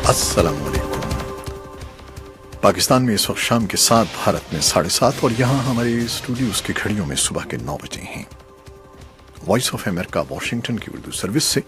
السلام علیکم۔ پاکستان میں اس وقت شام کے 7، بھارت میں 7:30 اور یہاں ہمارے اسٹوڈیوز کی گھڑیوں میں صبح کے 9 بجے ہیں۔ وائس آف امریکہ واشنگٹن کی اردو سروس سے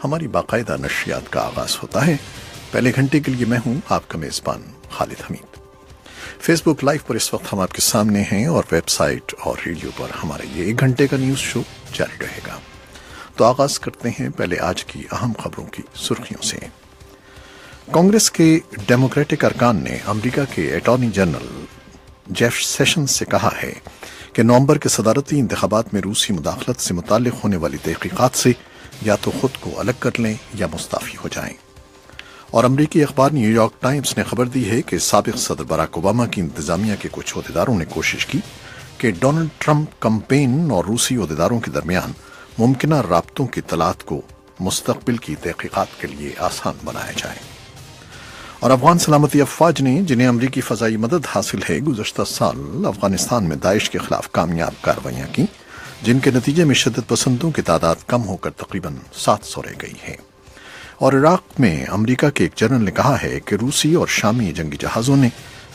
ہماری باقاعدہ نشریات کا آغاز ہوتا ہے۔ پہلے گھنٹے کے لیے میں ہوں آپ کا میزبان خالد حمید۔ فیس بک لائیو پر اس وقت ہم آپ کے سامنے ہیں اور ویب سائٹ اور ریڈیو پر ہمارا یہ 1 گھنٹے کا نیوز شو جاری رہے گا۔ تو آغاز کرتے ہیں پہلے آج کی اہم خبروں کی سرخیوں سے۔ کانگریس کے ڈیموکریٹک ارکان نے امریکہ کے اٹارنی جنرل جیف سیشنز سے کہا ہے کہ نومبر کے صدارتی انتخابات میں روسی مداخلت سے متعلق ہونے والی تحقیقات سے یا تو خود کو الگ کر لیں یا مستعفی ہو جائیں۔ اور امریکی اخبار نیو یارک ٹائمز نے خبر دی ہے کہ سابق صدر باراک اوباما کی انتظامیہ کے کچھ عہدیداروں نے کوشش کی کہ ڈونلڈ ٹرمپ کمپین اور روسی عہدیداروں کے درمیان ممکنہ رابطوں کی اطلاعات کو مستقبل کی تحقیقات کے لیے آسان بنایا جائے۔ اور افغان سلامتی افواج نے جنہیں امریکی فضائی مدد حاصل ہے گزشتہ سال افغانستان میں داعش کے خلاف کامیاب کارروائیاں کی، جن کے نتیجے میں شدت پسندوں کی تعداد کم ہو کر تقریباً 700 رہ گئی ہے۔ اور عراق میں امریکہ کے ایک جنرل نے کہا ہے کہ روسی اور شامی جنگی جہازوں نے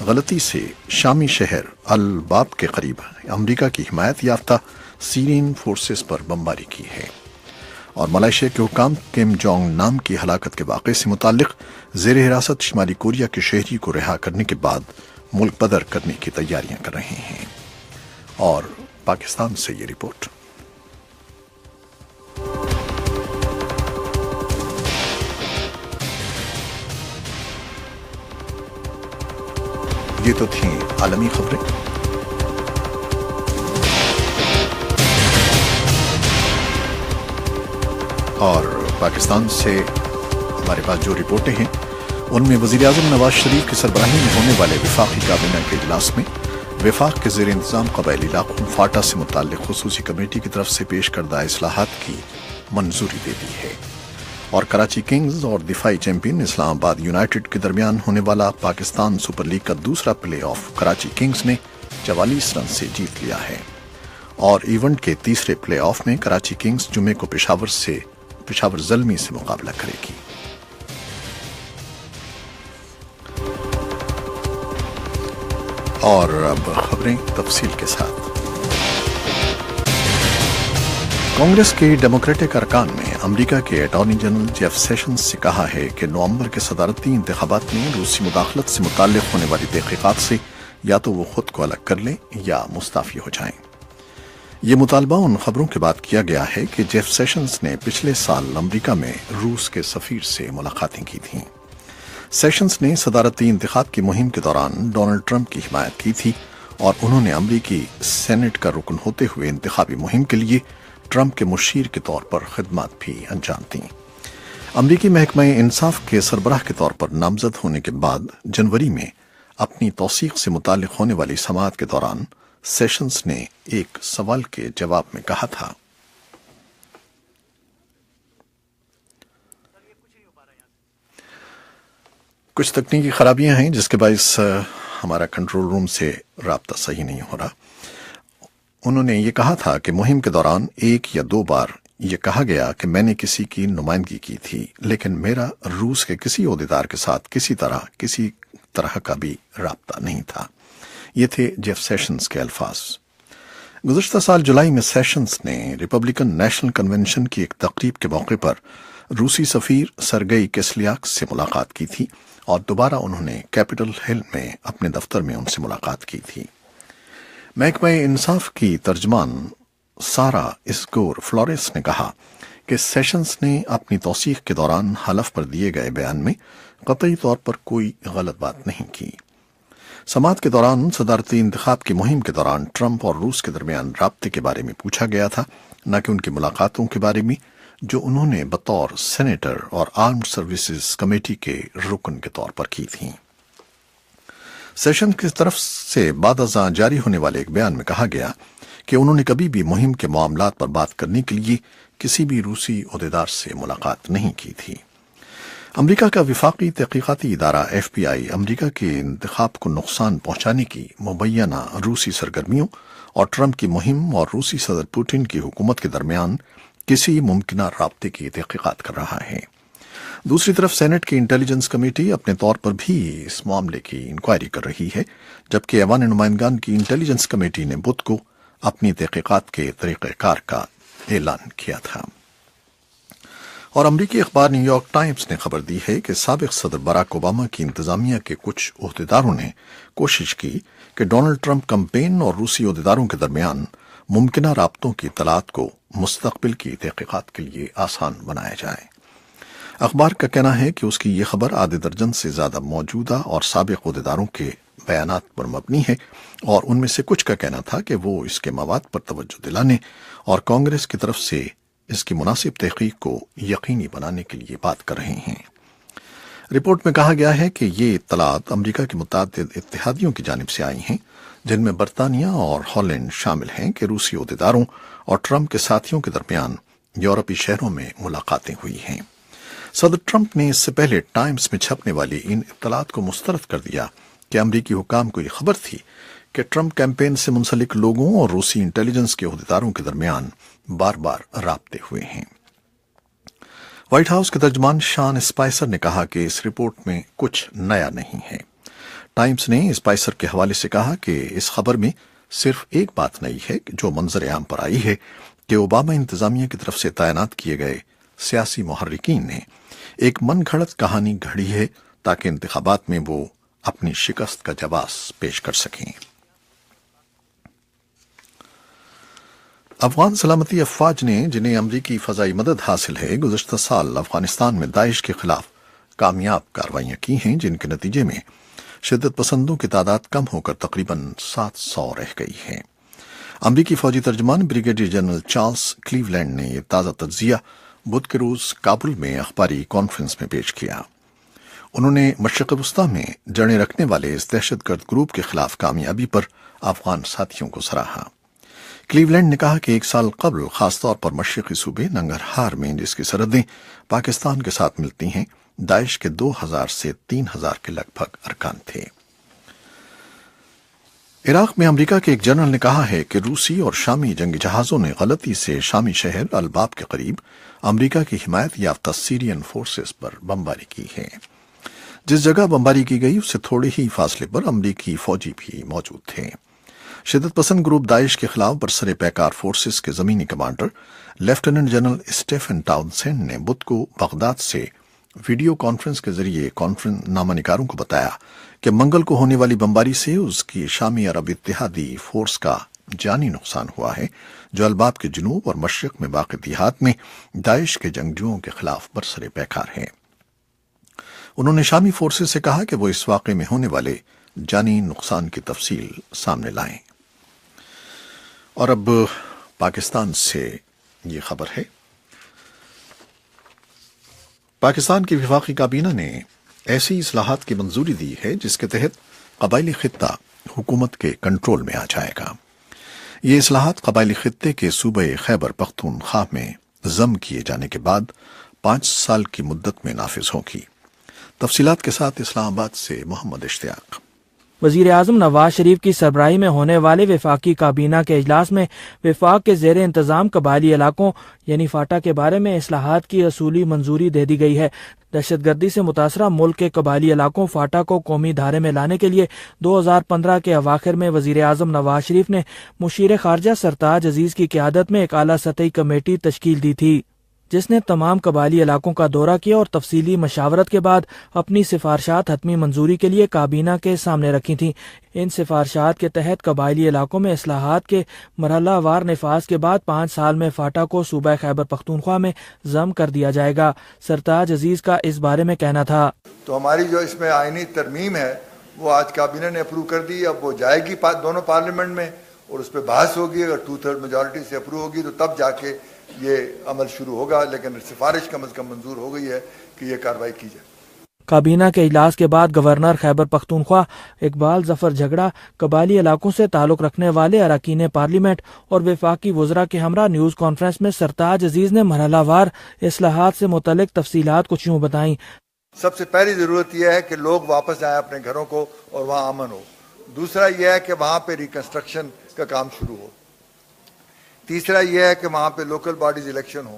غلطی سے شامی شہر الباب کے قریب امریکہ کی حمایت یافتہ سیرین فورسز پر بمباری کی ہے۔ اور ملائیشیا کے حکام کم جونگ نام کی ہلاکت کے واقعے سے متعلق زیر حراست شمالی کوریا کے شہری کو رہا کرنے کے بعد ملک بدر کرنے کی تیاریاں کر رہے ہیں۔ اور پاکستان سے یہ رپورٹ۔ یہ تو تھیں عالمی خبریں۔ اور پاکستان سے ہمارے پاس جو رپورٹیں ہیں ان میں وزیر اعظم نواز شریف کی سربراہی میں ہونے والے وفاقی کابینہ کے اجلاس میں وفاق کے زیر انتظام قبائلی علاقوں فاٹا سے متعلق خصوصی کمیٹی کی طرف سے پیش کردہ اصلاحات کی منظوری دے دی ہے۔ اور کراچی کنگز اور دفاعی چیمپئن اسلام آباد یونائیٹڈ کے درمیان ہونے والا پاکستان سپر لیگ کا دوسرا پلے آف کراچی کنگز نے 44 رن سے جیت لیا ہے۔ اور ایونٹ کے تیسرے پلے آف میں کراچی کنگز جمعے کو پشاور زلمی سے مقابلہ کرے گی۔ اور اب خبریں تفصیل کے ساتھ۔ کانگریس کے ڈیموکریٹک ارکان نے امریکہ کے اٹارنی جنرل جیف سیشنز سے کہا ہے کہ نومبر کے صدارتی انتخابات میں روسی مداخلت سے متعلق ہونے والی تحقیقات سے یا تو وہ خود کو الگ کر لیں یا مستعفی ہو جائیں۔ یہ مطالبہ ان خبروں کے بعد کیا گیا ہے کہ جیف سیشنز نے پچھلے سال امریکہ میں روس کے سفیر سے ملاقاتیں کی تھیں۔ سیشنز نے صدارتی انتخاب کی مہم کے دوران ڈونلڈ ٹرمپ کی حمایت کی تھی اور انہوں نے امریکی سینٹ کا رکن ہوتے ہوئے انتخابی مہم کے لیے ٹرمپ کے مشیر کے طور پر خدمات بھی انجام دیں۔ امریکی محکمہ انصاف کے سربراہ کے طور پر نامزد ہونے کے بعد جنوری میں اپنی توثیق سے متعلق ہونے والی سماعت کے دوران سیشنز نے ایک سوال کے جواب میں کہا تھا کچھ تکنیکی خرابیاں ہیں جس کے باعث ہمارا کنٹرول روم سے رابطہ صحیح نہیں ہو رہا۔ انہوں نے یہ کہا تھا کہ مہم کے دوران 1 یا 2 بار یہ کہا گیا کہ میں نے کسی کی نمائندگی کی تھی، لیکن میرا روس کے کسی عہدیدار کے ساتھ کسی طرح کا بھی رابطہ نہیں تھا۔ یہ تھے جیف سیشنز کے الفاظ۔ گزشتہ سال جولائی میں سیشنز نے ریپبلکن نیشنل کنونشن کی ایک تقریب کے موقع پر روسی سفیر سرگئی کسلیاک سے ملاقات کی تھی اور دوبارہ انہوں نے کیپٹل ہل میں اپنے دفتر میں ان سے ملاقات کی تھی۔ محکمہ انصاف کی ترجمان سارا اسگور فلورس نے کہا کہ سیشنز نے اپنی توثیق کے دوران حلف پر دیے گئے بیان میں قطعی طور پر کوئی غلط بات نہیں کی۔ سماعت کے دوران صدارتی انتخاب کی مہم کے دوران ٹرمپ اور روس کے درمیان رابطے کے بارے میں پوچھا گیا تھا، نہ کہ ان کی ملاقاتوں کے بارے میں جو انہوں نے بطور سینیٹر اور آرمڈ سروسز کمیٹی کے رکن کے طور پر کی تھیں۔ سیشن کی طرف سے بعد ازاں جاری ہونے والے ایک بیان میں کہا گیا کہ انہوں نے کبھی بھی مہم کے معاملات پر بات کرنے کے لیے کسی بھی روسی عہدیدار سے ملاقات نہیں کی تھی۔ امریکہ کا وفاقی تحقیقاتی ادارہ FBI امریکہ کے انتخاب کو نقصان پہنچانے کی مبینہ روسی سرگرمیوں اور ٹرمپ کی مہم اور روسی صدر پوٹن کی حکومت کے درمیان کسی ممکنہ رابطے کی تحقیقات کر رہا ہے۔ دوسری طرف سینٹ کی انٹیلیجنس کمیٹی اپنے طور پر بھی اس معاملے کی انکوائری کر رہی ہے، جبکہ ایوان نمائندگان کی انٹیلیجنس کمیٹی نے بدھ کو اپنی تحقیقات کے طریقہ کار کا اعلان کیا تھا۔ اور امریکی اخبار نیو یارک ٹائمز نے خبر دی ہے کہ سابق صدر براک اوباما کی انتظامیہ کے کچھ عہدیداروں نے کوشش کی کہ ڈونلڈ ٹرمپ کمپین اور روسی عہدیداروں کے درمیان ممکنہ رابطوں کی اطلاعات کو مستقبل کی تحقیقات کے لیے آسان بنایا جائے۔ اخبار کا کہنا ہے کہ اس کی یہ خبر آدھے درجن سے زیادہ موجودہ اور سابق عہدیداروں کے بیانات پر مبنی ہے، اور ان میں سے کچھ کا کہنا تھا کہ وہ اس کے مواد پر توجہ دلانے اور کانگریس کی طرف سے اس کی مناسب تحقیق کو یقینی بنانے کے لیے بات کر رہے ہیں۔ رپورٹ میں کہا گیا ہے کہ یہ اطلاعات امریکہ کے متعدد اتحادیوں کی جانب سے آئی ہیں، جن میں برطانیہ اور ہالینڈ شامل ہیں، کہ روسی عہدیداروں اور ٹرمپ کے ساتھیوں کے درمیان یورپی شہروں میں ملاقاتیں ہوئی ہیں۔ صدر ٹرمپ نے اس سے پہلے ٹائمز میں چھپنے والی ان اطلاعات کو مسترد کر دیا کہ امریکی حکام کو یہ خبر تھی کہ ٹرمپ کیمپین سے منسلک لوگوں اور روسی انٹیلیجنس کے عہدیداروں کے درمیان بار بار رابطے ہوئے ہیں۔ وائٹ ہاؤس کے ترجمان شان اسپائسر نے کہا کہ اس رپورٹ میں کچھ نیا نہیں ہے۔ ٹائمز نے اسپائسر کے حوالے سے کہا کہ اس خبر میں صرف ایک بات نئی ہے جو منظر عام پر آئی ہے کہ اوباما انتظامیہ کی طرف سے تعینات کیے گئے سیاسی محرکین نے ایک من گھڑت کہانی گھڑی ہے تاکہ انتخابات میں وہ اپنی شکست کا جواز پیش کر سکیں۔ افغان سلامتی افواج نے، جنہیں امریکی فضائی مدد حاصل ہے، گزشتہ سال افغانستان میں داعش کے خلاف کامیاب کارروائیاں کی ہیں، جن کے نتیجے میں شدت پسندوں کی تعداد کم ہو کر تقریباً 700 رہ گئی ہے۔ امریکی فوجی ترجمان بریگیڈیئر جنرل چارلس کلیولینڈ نے یہ تازہ تجزیہ بدھ کے روز کابل میں اخباری کانفرنس میں پیش کیا۔ انہوں نے مشرق وسطیٰ میں جڑیں رکھنے والے اس دہشت گرد گروپ کے خلاف کامیابی پر افغان ساتھیوں کو سراہا۔ کلیولینڈ نے کہا کہ ایک سال قبل خاص طور پر مشرقی صوبے ننگرہار میں، جس کی سرحدیں پاکستان کے ساتھ ملتی ہیں، داعش کے 2000 سے 3000 کے لگ بھگ ارکان تھے۔ عراق میں امریکہ کے ایک جنرل نے کہا ہے کہ روسی اور شامی جنگی جہازوں نے غلطی سے شامی شہر الباب کے قریب امریکہ کی حمایت یافتہ سیرین فورسز پر بمباری کی ہے۔ جس جگہ بمباری کی گئی اس سے تھوڑے ہی فاصلے پر امریکی فوجی بھی موجود تھے۔ شدت پسند گروپ داعش کے خلاف برسر پیکار فورسز کے زمینی commander lieutenant general Stephen Townsend نے بدھ کو بغداد سے ویڈیو کانفرنس کے ذریعے کانفرنس نامہ نگاروں کو بتایا کہ منگل کو ہونے والی بمباری سے اس کی شامی عرب اتحادی فورس کا جانی نقصان ہوا ہے، جو الباب کے جنوب اور مشرق میں واقع دیہات میں داعش کے جنگجوؤں کے خلاف برسر پیکار ہے۔ انہوں نے شامی فورسز سے کہا کہ وہ اس واقعے میں ہونے والے جانی نقصان کی تفصیل سامنے لائیں۔ اور اب پاکستان سے یہ خبر ہے۔ پاکستان کی وفاقی کابینہ نے ایسی اصلاحات کی منظوری دی ہے جس کے تحت قبائلی خطہ حکومت کے کنٹرول میں آ جائے گا۔ یہ اصلاحات قبائلی خطے کے صوبہ خیبر پختونخوا میں ضم کیے جانے کے بعد 5 سال کی مدت میں نافذ ہوگی۔ تفصیلات کے ساتھ اسلام آباد سے محمد اشتیاق۔ وزیر اعظم نواز شریف کی سربراہی میں ہونے والے وفاقی کابینہ کے اجلاس میں وفاق کے زیر انتظام قبائلی علاقوں یعنی فاٹا کے بارے میں اصلاحات کی اصولی منظوری دے دی گئی ہے۔ دہشت گردی سے متاثرہ ملک کے قبائلی علاقوں فاٹا کو قومی دھارے میں لانے کے لیے 2015 کے اواخر میں وزیر اعظم نواز شریف نے مشیر خارجہ سرتاج عزیز کی قیادت میں ایک اعلیٰ سطحی کمیٹی تشکیل دی تھی، جس نے تمام قبائلی علاقوں کا دورہ کیا اور تفصیلی مشاورت کے بعد اپنی سفارشات حتمی منظوری کے لیے کابینہ کے سامنے رکھی تھیں۔ ان سفارشات کے تحت قبائلی علاقوں میں اصلاحات کے مرحلہ وار نفاذ کے بعد 5 سال میں فاٹا کو صوبہ خیبر پختونخوا میں ضم کر دیا جائے گا۔ سرتاج عزیز کا اس بارے میں کہنا تھا، تو ہماری جو اس میں آئینی ترمیم ہے وہ آج کابینہ نے اپروو کر دی، اب وہ جائے گی دونوں پارلیمنٹ میں اور اس پہ بحث ہوگی۔ اگر 2/3 میجورٹی سے اپروو ہوگی تو تب جا کے یہ عمل شروع ہوگا، لیکن سفارش کم از کم منظور ہو گئی ہے کہ یہ کارروائی کی جائے۔ کابینہ کے اجلاس کے بعد گورنر خیبر پختونخوا اقبال ظفر جھگڑا قبائلی علاقوں سے تعلق رکھنے والے اراکین پارلیمنٹ اور وفاقی وزراء کے ہمراہ نیوز کانفرنس میں سرتاج عزیز نے مرحلہ وار اصلاحات سے متعلق تفصیلات کچھ یوں بتائیں۔ سب سے پہلی ضرورت یہ ہے کہ لوگ واپس جائیں اپنے گھروں کو اور وہاں امن ہو۔ دوسرا یہ ہے کہ وہاں پہ ریکنسٹرکشن کا کام شروع ہو۔ تیسرا یہ ہے کہ وہاں پہ لوکل باڈیز الیکشن ہو۔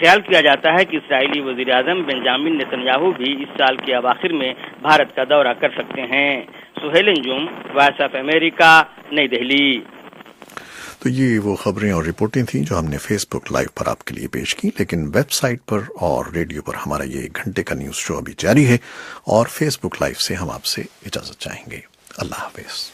خیال کیا جاتا ہے کہ اسرائیلی وزیر اعظم بنجامن نیتن بھی اس سال کے اواخر میں بھارت کا دورہ کر سکتے ہیں۔ سہیل انجم، وائس آف امریکہ، نئی دہلی۔ تو یہ وہ خبریں اور رپورٹیں تھیں جو ہم نے فیس بک لائیو پر آپ کے لیے پیش کی، لیکن ویب سائٹ پر اور ریڈیو پر ہمارا یہ 1 گھنٹے کا نیوز شو ابھی جاری ہے، اور فیس بک لائیو سے ہم آپ سے اجازت چاہیں گے۔ اللہ حافظ۔